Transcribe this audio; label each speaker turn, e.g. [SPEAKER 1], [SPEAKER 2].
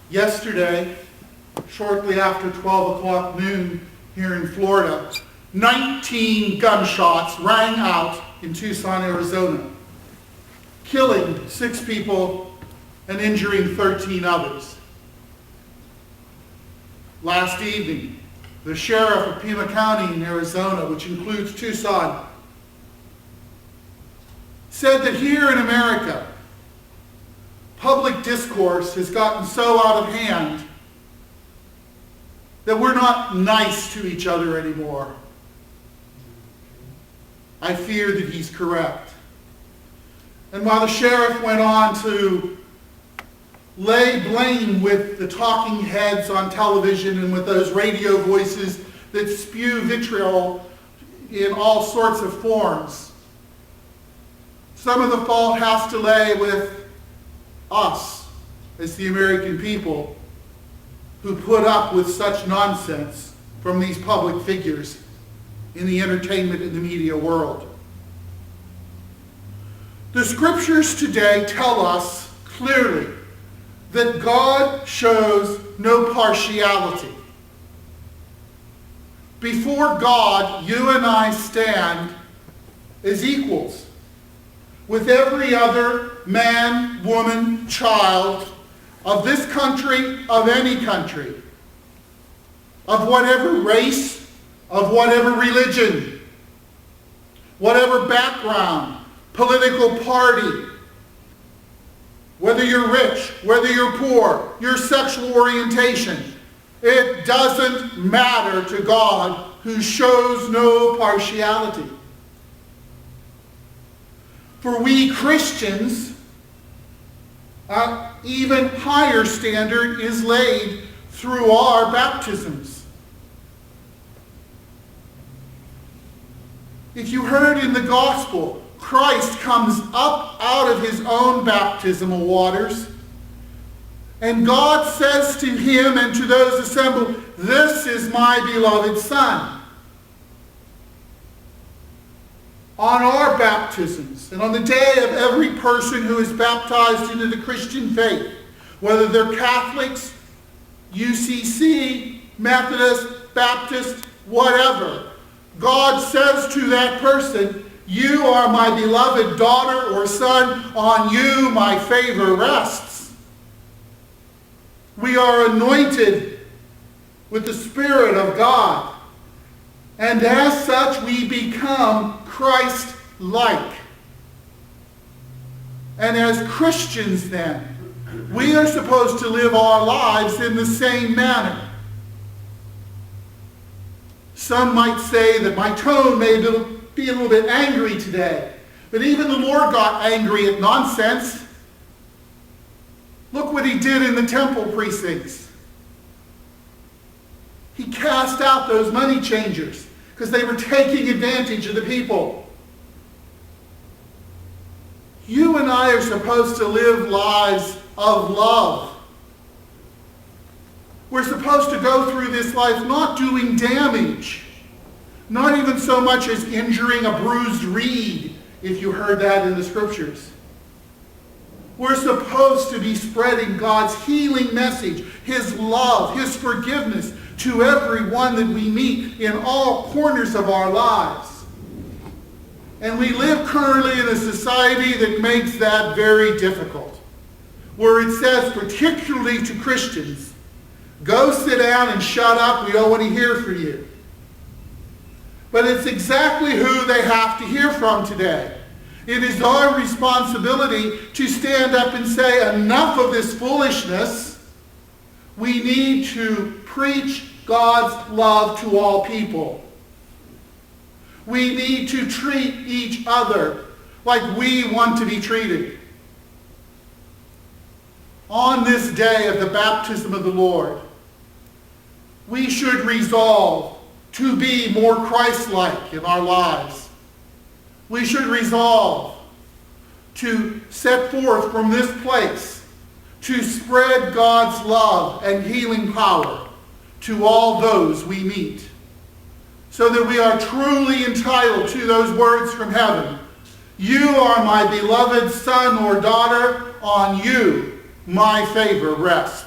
[SPEAKER 1] Yesterday, shortly after 12 o'clock noon here in Florida, 19 gunshots rang out in Tucson, Arizona, killing 6 people and injuring 13 others. Last evening, the sheriff of Pima County in Arizona, which includes Tucson, said that here in America, public discourse has gotten so out of hand that we're not nice to each other anymore. I fear that he's correct. And while the sheriff went on to lay blame with the talking heads on television and with those radio voices that spew vitriol in all sorts of forms, some of the fault has to lay with us as the American people who put up with such nonsense from these public figures in the entertainment and the media world. The scriptures today tell us clearly that God shows no partiality. Before God, you and I stand as equals with every other man, woman, child of this country, of any country, of whatever race, of whatever religion, whatever background, political party, whether you're rich, whether you're poor, your sexual orientation. It doesn't matter to God, who shows no partiality. For we Christians, an even higher standard is laid through our baptisms. If you heard in the gospel, Christ comes up out of his own baptismal waters, and God says to him and to those assembled, "This is my beloved Son." On our baptisms, and on the day of every person who is baptized into the Christian faith, whether they're Catholics, UCC, Methodist, Baptist, whatever, God says to that person, "You are my beloved daughter or son, on you my favor rests." We are anointed with the Spirit of God, and as such we become Christ-like. And as Christians then, we are supposed to live our lives in the same manner. Some might say that my tone may be a little bit angry today, but even the Lord got angry at nonsense. Look what he did in the temple precincts. He cast out those money changers because they were taking advantage of the people. You and I are supposed to live lives of love. We're supposed to go through this life not doing damage, not even so much as injuring a bruised reed, if you heard that in the scriptures. We're supposed to be spreading God's healing message, his love, his forgiveness to everyone that we meet in all corners of our lives. And we live currently in a society that makes that very difficult, where it says, particularly to Christians, "Go sit down and shut up, we don't want to hear from you." But it's exactly who they have to hear from today. It is our responsibility to stand up and say, enough of this foolishness. We need to preach God's love to all people. We need to treat each other like we want to be treated. On this day of the baptism of the Lord, we should resolve to be more Christ-like in our lives. We should resolve to set forth from this place to spread God's love and healing power to all those we meet, so that we are truly entitled to those words from heaven. "You are my beloved son or daughter, on you my favor rests."